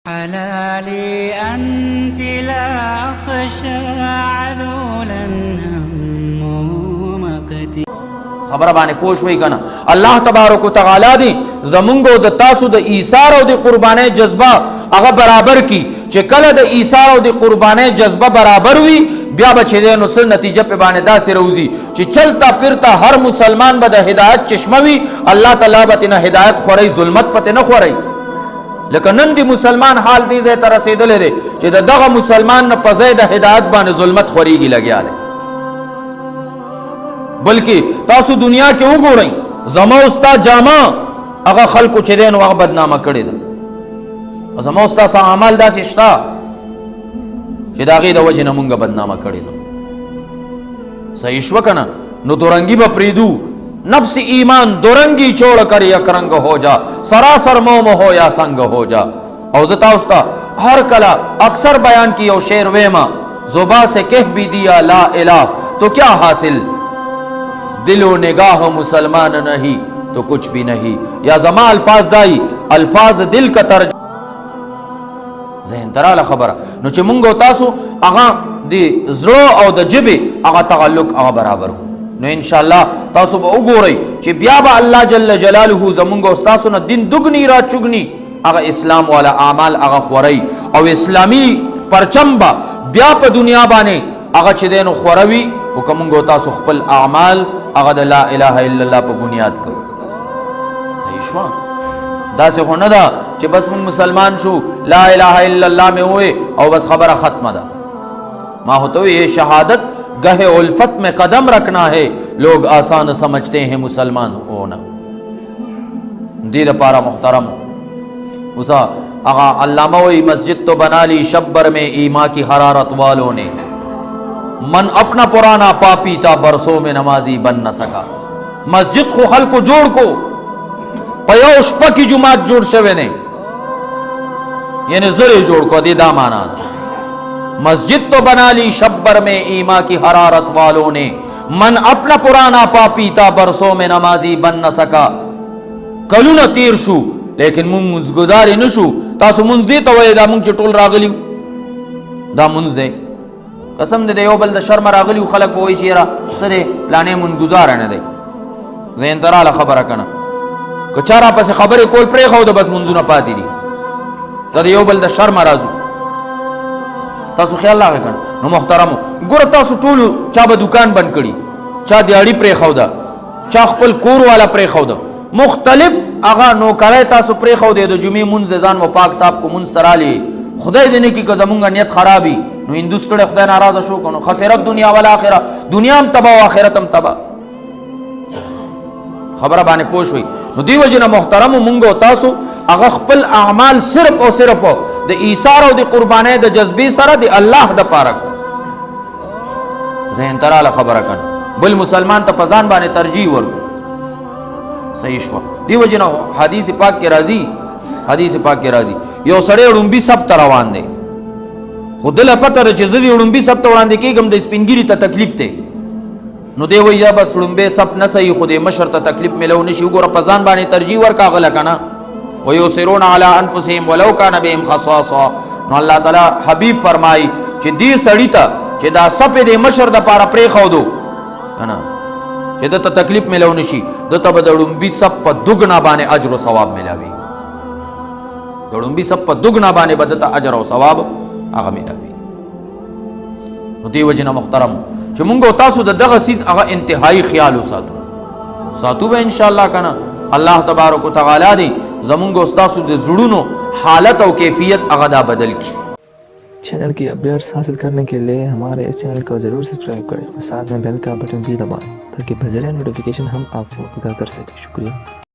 حلالي أنت لا أخشى عذولا همومكتي خبر باندې پوښوي کنه الله تبارک وتعالى دی زمونږو د تاسو د ایثار او د قربانی جذبه هغه برابر کی چې کله د ایثار او د قربانی جذبه برابر وي بیا بچی دې نو سر نتیجه په باندې داسې روزي چې چلتا پھرتا هر مسلمان به د هدایت چشمه وي الله تعالی به تنه هدایت خوري ظلمت پته نه خوري لکه نن دی مسلمان حال دی زه تر رسیدلې دی چې دغه مسلمان نه په ځای د هدایت باندې ظلمت خوريږي لګیا دی بلکې تاسو دنیا کې وګورئ زما استاد جامه هغه خلکو چې دین هغه بدنامه کړی ده زما استاد سره عمل داسې شته چې دا غي د وجه نه مونږه بدنامه کړی ده صحیح شو کنه نو دورنګي به پریدو نفس ایمان دورنگی چھوڑ کر یک رنگ ہو جا سراسر موم ہو یا سنگ ہو جا او زتا استا ہر کلا اکثر بیان کی او شعر ویما زبا سے کہہ بھی دیا لا الہ تو کیا حاصل دل و نگاہ مسلمان نہیں تو کچھ بھی نہیں یا زما الفاظ دائی الفاظ دل کا ترجمہ ذہن دراله خبره نو چې مونږ او تاسو هغه د زړه او د جبه هغه تعلق هغه برابر کو نو ان شاء الله تاسو به وګورئ چې بیا به الله جل جلاله زمونږ او تاسو نه دین دګنی را چګنی هغه اسلام والا اعمال هغه خوري او اسلامی پرچم با بیا په دنیا باندې هغه چې دین خوروي او کومګو تاسو خپل اعمال هغه د لا اله الا الله په بنیاد کو صحیح شو دا څه خو نه ده چې بس موږ مسلمان شو لا اله الا الله میں ہوئے او بس خبره ختمه ده ما ہوتا یہ شہادت گہے الفت میں قدم رکھنا ہے لوگ آسان سمجھتے ہیں مسلمان ہونا دیر پارا محترم اسا آغا علامہ وی مسجد تو بنا لی شبر میں ایما کی حرارت والوں نے من اپنا پرانا پاپی تا برسوں میں نمازی بن نہ سکا مسجد خو خلق جوڑ کو پیوش پکی جماعت جوڑ شوے نے یعنی زرے جوڑ کو دی دامانا مسجد تو بنا لی شبر میں ایما کی حرارت والوں نے من اپنا پرانا پاپی تا برسوں میں نمازی بن نہ سکا کلو نہ تیر شو لیکن منز گزاری نشو تاسو منز دی تو دا منز چٹول راغلیو دا منز دے قسم دے یو بل دا شرم راغلیو خلق وہی شیرہ سدے لانے منز گزارا نہ دے زین ترا خبر کنا کچارا پس خبر کول پرے خو دا بس منزو نہ پاتی دی دا یو بل دا شرم رازو تاسو خیال لاغه کړه نو محترمو ګور تاسو ټول چا به دکان بند کړي چا دیاړي پرې خو دا چا خپل کور والا پرې خو دا مختلف اغا نو کړه تاسو پرې خو دې د جمعې منځ ځان مو پاک صاحب کو منځ ترالی خدای دې نه کی که زمونږ نیت خرابي نو هندوستړه خدای ناراضه شو کنو خسرت دنیا ولا اخره دنیا هم تباہ او آخرت هم تباہ خبره باندې پوښوي نو دی وجنه محترم مونږ تاسو اغه خپل اعمال صرف او صرف د ایثار او د قربانی د جذبې سره د الله د پاره ذهن تراله خبره کړه بل مسلمان ته پزان باندې ترجیح ورکړي صحیح شو دی وجنه حدیث پاک کې راځي یو سړی وړومبي سب ته روان دی خودله پته چې زدي وړومبي سب ته وړاندې کېږم د سپینګری ته تکلیف ته نو دی وی یا بس وړومبي سب نه صحیح خو د مشر ته تکلیف ملو نشي وګوره پزان باندې ترجیح ورکا غل کنه ويسرون على انفسهم ولو كان بهم خصاصه نو الله تعالی حبیب فرمای چې دې سړی ته چې دا سپې د مشر د پاره پرې خو دو کنه چې د تکلیف ملو نشي د ته بدړم بي سب په دغنا باندې اجر او ثواب ملاوي دړم بي سب په دغنا باندې بدته اجر او ثواب هغه ملاوي نو دی وجنه محترم چې مونږ تاسو دغه سیز هغه انتهایی خیال وساتو به ان شاء الله کنه الله تبارک وتعالى دی زمونږ استاسو د زړونو حالت او کیفیت اغدا بدل کی چینل کی اپڈیٹس حاصل کرنے کے لیے ہمارے اس چینل کو ضرور سبسکرائب کریں اور ساتھ میں بیل کا بٹن بھی دبائیں تاکہ بذریعہ نوٹیفیکیشن ہم آپ کو آگاہ کر سکیں. شکریہ.